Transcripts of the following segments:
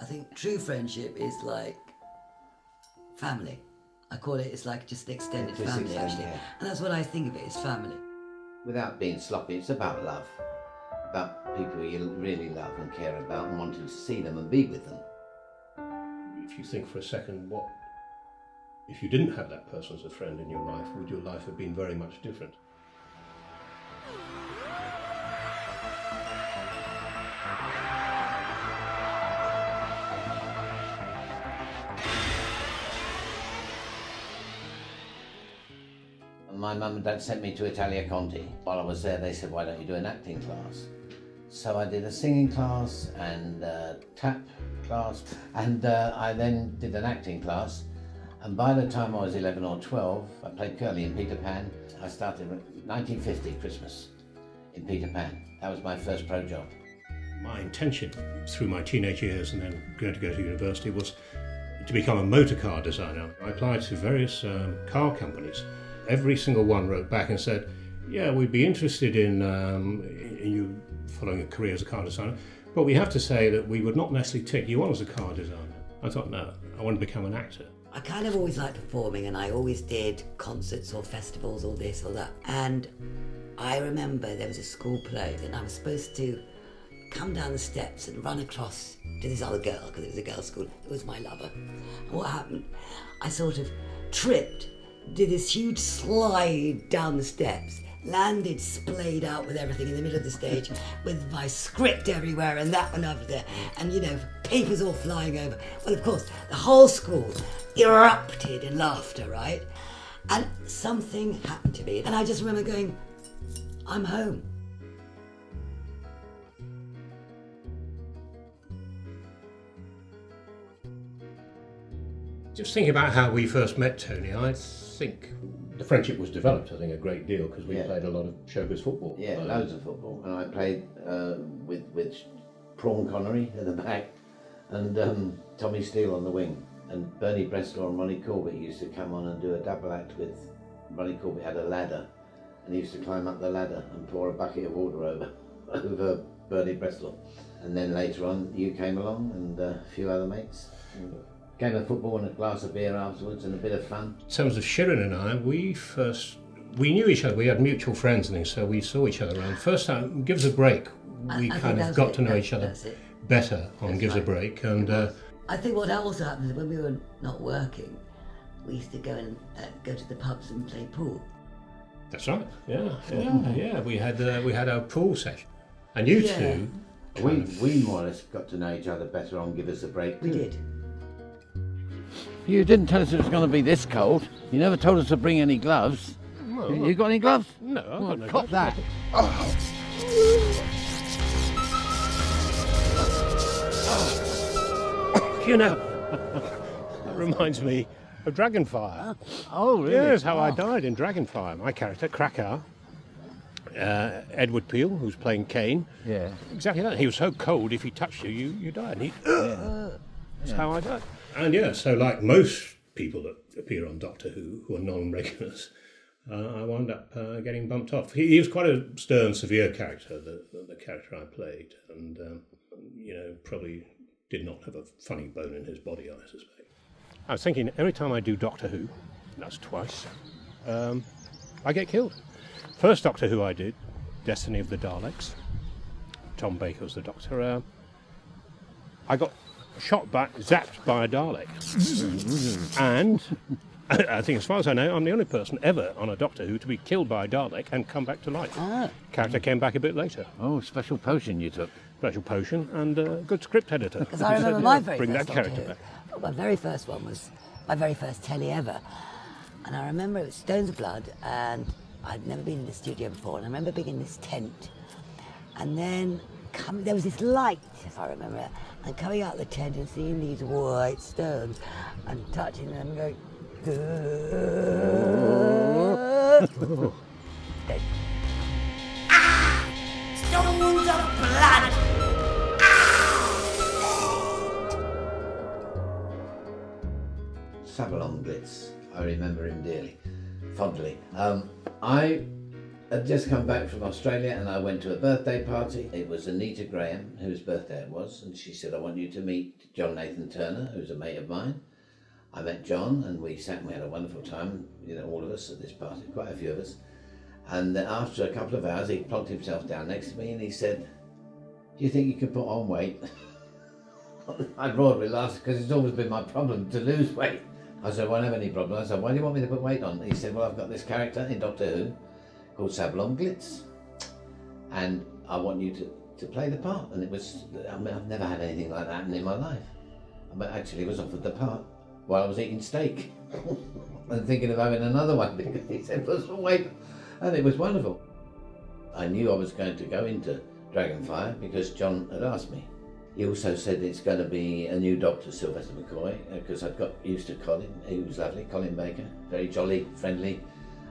I think true friendship is like family. I call it, it's like just extended family, actually. Yeah. And that's what I think of it, as family. Without being sloppy, it's about love. About people you really love and care about and wanting to see them and be with them. If you think for a second, if you didn't have that person as a friend in your life, would your life have been very much different? My mum and dad sent me to Italia Conti. While I was there, they said, why don't you do an acting class? So I did a singing class and a tap class, and I then did an acting class. And by the time I was 11 or 12, I played Curly in Peter Pan. I started in 1950, Christmas, in Peter Pan. That was my first pro job. My intention through my teenage years and then going to go to university was to become a motor car designer. I applied to various car companies. Every single one wrote back and said, yeah, we'd be interested in you following a career as a car designer, but we have to say that we would not necessarily take you on as a car designer. I thought, no, I want to become an actor. I kind of always liked performing, and I always did concerts or festivals or this or that. And I remember there was a school play and I was supposed to come down the steps and run across to this other girl, because it was a girls' school. It was my lover. And what happened? I sort of tripped, did this huge slide down the steps, landed splayed out with everything in the middle of the stage with my script everywhere and that one over there, and papers all flying over. Well, of course, the whole school erupted in laughter, right? And something happened to me, and I just remember going, I'm home. Just thinking about how we first met, Tony, I think the friendship was developed, I think, a great deal, because we played a lot of showbiz football. Yeah, loads of football. And I played with Prawn Connery at the back and Tommy Steele on the wing. And Bernie Breslau and Ronnie Corbett used to come on and do a double act with... Ronnie Corbett had a ladder, and he used to climb up the ladder and pour a bucket of water over Bernie Breslau. And then later on, you came along and a few other mates. Game of football and a glass of beer afterwards and a bit of fun. In terms of Sharon and I, we knew each other, we had mutual friends and things, so we saw each other around. First time, Give Us a Break, we kind of got to know each other better on Give Us a Break. And I think what also happened is when we were not working, we used to go to the pubs and play pool. That's right, yeah. We had our pool session. And you two... We more or less got to know each other better on Give Us a Break. We did. You didn't tell us it was going to be this cold. You never told us to bring any gloves. Well, you got any gloves? No, I've got no cop gloves. that. That reminds me of Dragonfire. Oh, really? Yes, how I died in Dragonfire. My character, Krakauer, Edward Peel, who's playing Kane. Yeah. Exactly that. He was so cold, if he touched you, you died. That's how I died. And so like most people that appear on Doctor Who are non-regulars, I wound up getting bumped off. He was quite a stern, severe character, the character I played, and probably did not have a funny bone in his body, I suspect. I was thinking, every time I do Doctor Who, that's twice, I get killed. First Doctor Who I did, Destiny of the Daleks, Tom Baker was the Doctor, I got zapped by a Dalek. And I think, as far as I know, I'm the only person ever on a Doctor Who to be killed by a Dalek and come back to life. Character came back a bit later. Oh, special potion you took. Special potion and a good script editor. Because I remember my very bring first that character back. My very first one was my very first telly ever. And I remember it was Stones of Blood, and I'd never been in the studio before, and I remember being in this tent. And then there was this light, if I remember, and coming out of the tent and seeing these white stones and touching them and going, stones of blood! Savalon Blitz, I remember him dearly, fondly. I I'd just come back from Australia and I went to a birthday party. It was Anita Graham, whose birthday it was, and she said, I want you to meet John Nathan Turner, who's a mate of mine. I met John and we sat and we had a wonderful time, all of us at this party, quite a few of us. And after a couple of hours, he plonked himself down next to me and he said, do you think you can put on weight? I roared with laughter because it's always been my problem to lose weight. I said, I won't have any problem. I said, why do you want me to put weight on? He said, well, I've got this character in Doctor Who called Sablon Glitz, and I want you to play the part. And it was, I've never had anything like that in my life. But actually, I was offered the part while I was eating steak and thinking of having another one because he said, put some weight. And it was wonderful. I knew I was going to go into Dragonfire because John had asked me. He also said it's going to be a new Doctor, Sylvester McCoy, because I'd got used to Colin. He was lovely, Colin Baker, very jolly, friendly.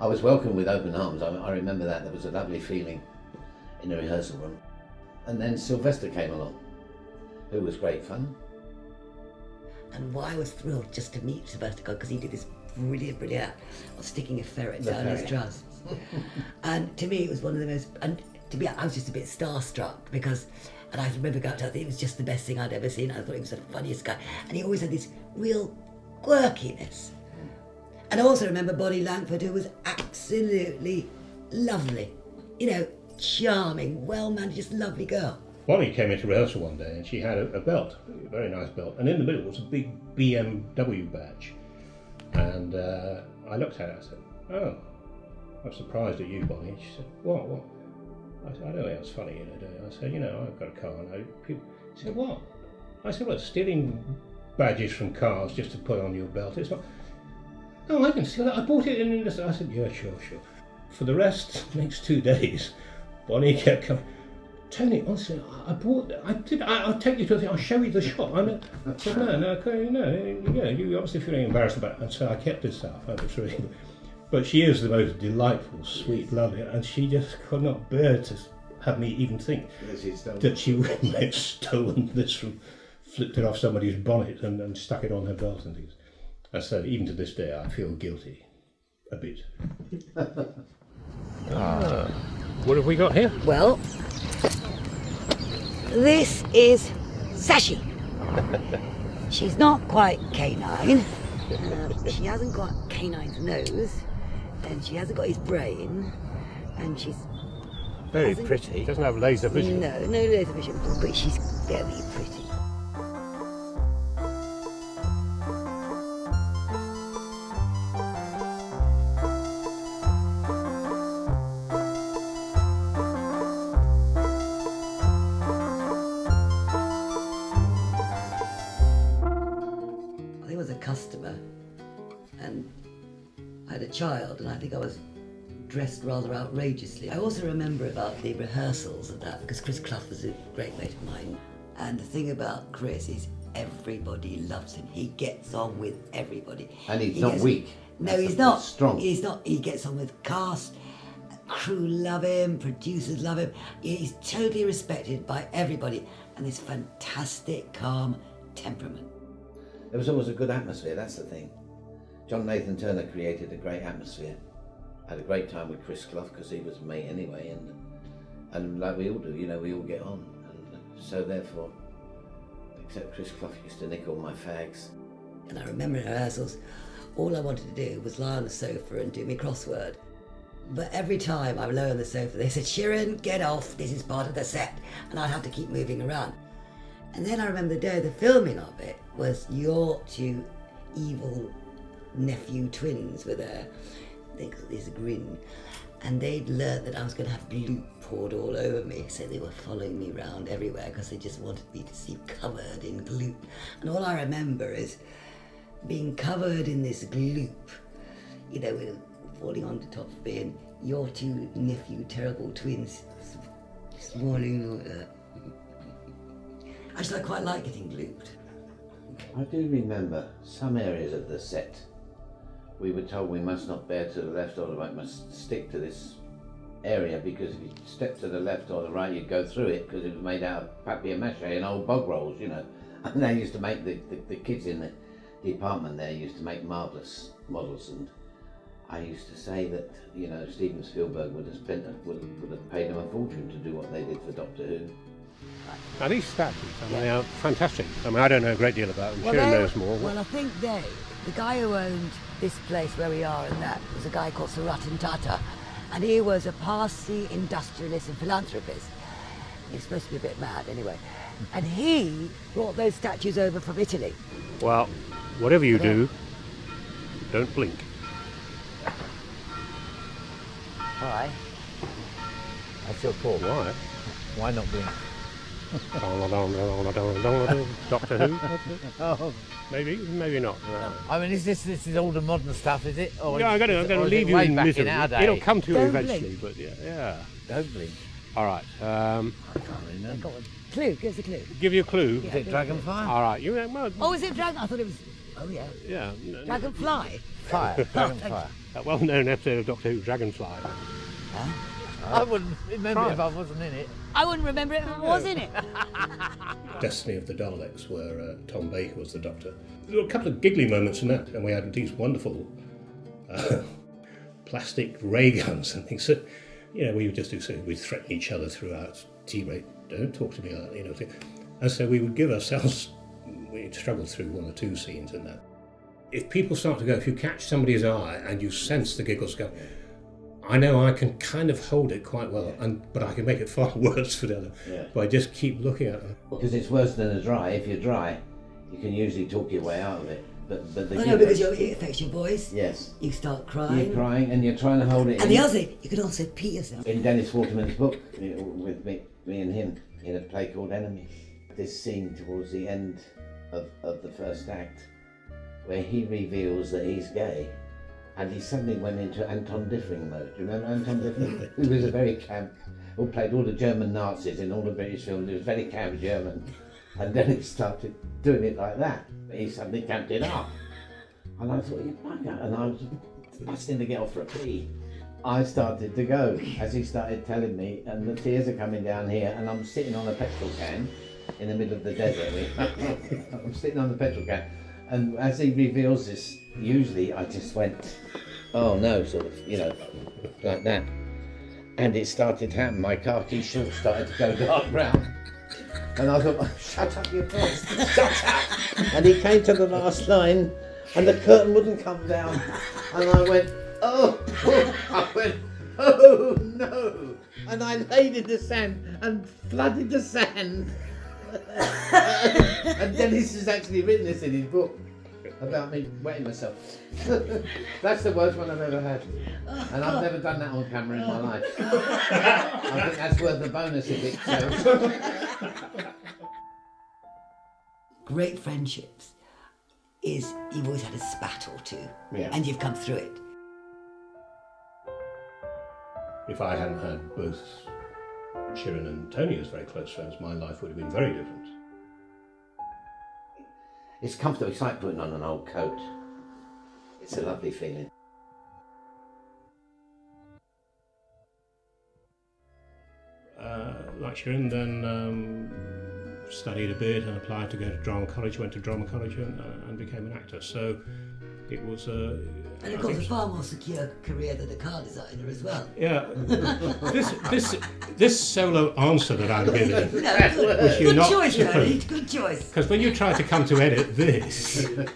I was welcomed with open arms. I remember that. There was a lovely feeling in the rehearsal room. And then Sylvester came along, who was great fun. And why I was thrilled just to meet Sylvester because he did this brilliant act of sticking a ferret down his trousers. And to me, it was one of the most, and to be, I was just a bit starstruck because, and I remember going up to him, I think it was just the best thing I'd ever seen. I thought he was the funniest guy. And he always had this real quirkiness. And I also remember Bonnie Langford, who was absolutely lovely. Charming, well-managed, just lovely girl. Bonnie came into rehearsal one day and she had a belt, a very nice belt, and in the middle was a big BMW badge. And I looked at it, I said, oh, I'm surprised at you, Bonnie. She said, what? I said, I don't think that's funny, do you? I said, I've got a car. People said, what? I said, well, stealing badges from cars just to put on your belt, it's not. No, I can steal that. I bought it in this. I said, yeah, sure. For the next 2 days, Bonnie kept coming. Tony, honestly, I'll take you to the thing, I'll show you the shop. I said, you're obviously feeling embarrassed about it. And so I kept this stuff. It's really good. But she is the most delightful, sweet, lovely, and she just could not bear to have me even think that she may have stolen this flipped it off somebody's bonnet and stuck it on her belt and things. And so even to this day, I feel guilty, a bit. What have we got here? Well, this is Sashi. She's not quite canine. She hasn't got Canine's nose, and she hasn't got his brain, and she's very pretty. Doesn't have laser vision. No laser vision, but she's very pretty. Customer, and I had a child, and I think I was dressed rather outrageously. I also remember about the rehearsals of that because Chris Clough was a great mate of mine, and the thing about Chris is everybody loves him. He gets on with everybody, and he's not weak. No, he's not strong. He's not. He gets on with cast, crew love him, producers love him. He's totally respected by everybody, and this fantastic calm temperament. There was always a good atmosphere, that's the thing. John Nathan Turner created a great atmosphere. I had a great time with Chris Clough because he was me anyway, and like we all do, we all get on. And so therefore, except Chris Clough used to nick all my fags. And I remember in rehearsals, all I wanted to do was lie on the sofa and do my crossword. But every time I would lie on the sofa, they said, Sharon, get off, this is part of the set. And I'd have to keep moving around. And then I remember the day of the filming of it was your two evil nephew twins were there. They got this grin. And they'd learnt that I was going to have gloop poured all over me. So they were following me around everywhere because they just wanted me to see covered in gloop. And all I remember is being covered in this gloop, with falling on the top of me and your two nephew terrible twins smiling like that. Actually, I quite like getting glooped. I do remember some areas of the set. We were told we must not bear to the left or the right, must stick to this area because if you step to the left or the right, you'd go through it because it was made out of papier-mâché and old bog rolls, And they used to make, the kids in the department there used to make marvellous models, and I used to say that, you know, Steven Spielberg would have paid them a fortune to do what they did for Doctor Who. Now these statues, I mean, they are fantastic. I mean, I don't know a great deal about them. Sharon knows more. Well, I think the guy who owned this place where we are and that was a guy called Sir Ratan Tata, and he was a Parsi industrialist and philanthropist. He was supposed to be a bit mad anyway. And he brought those statues over from Italy. Well, whatever you do, don't blink. Why? That's your call. Why? Why not blink? Doctor Who? Oh. Maybe not. I mean, this is all the modern stuff, is it? Or Yeah, I'm going to leave you in misery. It'll come to you eventually, but yeah. Don't blink. All right. I can't remember. Clue, give us a clue. Give you a clue. Is it dragonfly? All right. Oh, is it dragon? I thought it was. Oh yeah. Yeah. Dragonfly. Fire. Dragonfly. That well-known episode of Doctor Who, Dragonfly. I wouldn't remember it if I wasn't in it. I wouldn't remember it if I was in it. Destiny of the Daleks, where Tom Baker was the Doctor. There were a couple of giggly moments in that, and we had these wonderful plastic ray guns and things. So, you know, we would just do so. We'd threaten each other throughout T-Ray. Don't talk to me like that, you know. And so we would give ourselves. We'd struggle through one or two scenes in that. If people start to go, if you catch somebody's eye and you sense the giggles go, I know I can kind of hold it quite well, but I can make it far worse for the other. Yeah. But I just keep looking at them. Because it's worse than a dry. If you're dry, you can usually talk your way out of it. But the I know, because it affects your voice. Yes. You start crying. You're crying and you're trying to hold it. And the other thing, you can also pee yourself. In Dennis Waterman's book, with me and him, in a play called Enemies, this scene towards the end of the first act, where he reveals that he's gay. And he suddenly went into Anton Diffring mode. Do you remember Anton Diffring? Who was a very camp, who played all the German Nazis in all the British films. He was very camp German. And then he started doing it like that. He suddenly camped it up. And I thought, you bugger. And I was busting to get off for a pee. I started to go as he started telling me, and the tears are coming down here, and I'm sitting on a petrol can in the middle of the desert. I'm sitting on the petrol can. And as he reveals this, usually I just went, oh no, sort of, you know, like that. And it started to happen. My khaki shorts started to go dark brown. And I thought, oh, shut up, you boss, shut up. And he came to the last line, and the curtain wouldn't come down. And I went, oh no. And I laid in the sand and flooded the sand. And Dennis has actually written this in his book about me wetting myself. That's the worst one I've ever had, and I've never done that on camera in my life. I think that's worth a bonus if it shows. Great friendships is you've always had a spat or two, and you've come through it. If I hadn't had both Sharon and Tony as very close friends, my life would have been very different. It's comfortable. It's like putting on an old coat. It's a lovely feeling. Like Sharon, then studied a bit and applied to go to drama college. Went to drama college and became an actor. So it was and of course, a far more secure career than a car designer as well. Yeah, this solo answer that I'm giving, good choice, Tony. Good choice. Because when you try to come to edit this and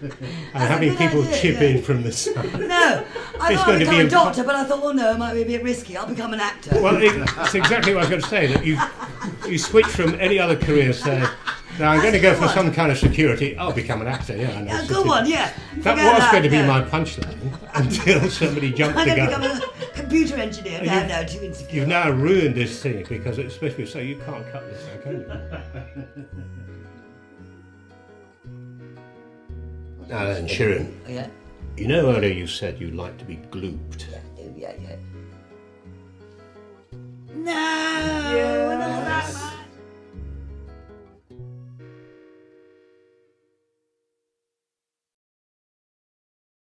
having people chip in from the side, no, I thought I'd become a doctor, but I thought, well, no, it might be a bit risky. I'll become an actor. Well, it's exactly what I was going to say. That you switch from any other career, say, now I'm going to go for some kind of security. I'll become an actor. Yeah, yeah, good one. Yeah. That was going to be my punchline until somebody jumped the gun. I'm going to become a computer engineer. No, too insecure. You've now ruined this thing because it's supposed to be so you can't cut this now, can you? Now then, Sharon. Yeah. You know earlier you said you like to be glooped. Yeah.